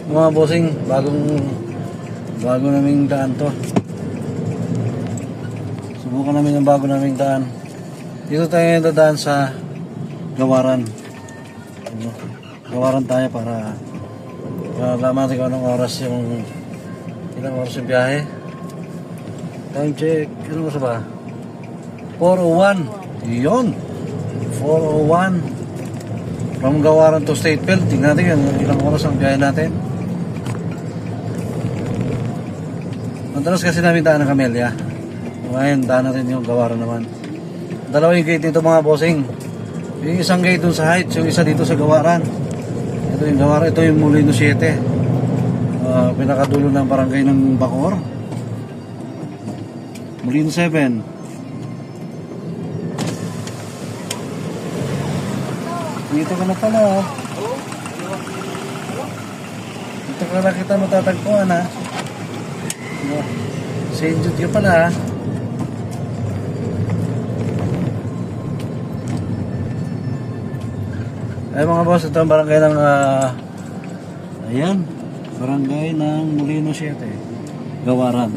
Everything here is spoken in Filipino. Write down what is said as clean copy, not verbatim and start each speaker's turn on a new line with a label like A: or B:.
A: Mga bossing, bago naming daan to. Subukan namin yung bago naming daan. Dito tayo dadaan sa Gawaran. Gawaran tayo para malaman natin kung anong oras ilang oras yung biyahe. Time check. Ano oras ba? 4:01. Yun. 4:01. From Gawaran to Stateville. Tingnan natin ilang oras ang biyahe natin. Madalas kasi namin daan ng Camellia. Ngayon, daan natin yung Gawaran naman. Dalawa yung gate nito mga bossing. Yung isang gate dun sa Heights, yung isa dito sa Gawaran. Ito yung Gawaran, ito yung Molino 7. Pinakadulo ng barangay ng Bacoor. Molino 7. Dito ka na pala. Dito ka na kita matatagpuan ha. St. Jude ka pala ha. Ay mga boss, ito ang barangay ng ayan, barangay ng Molino 7, Gawaran.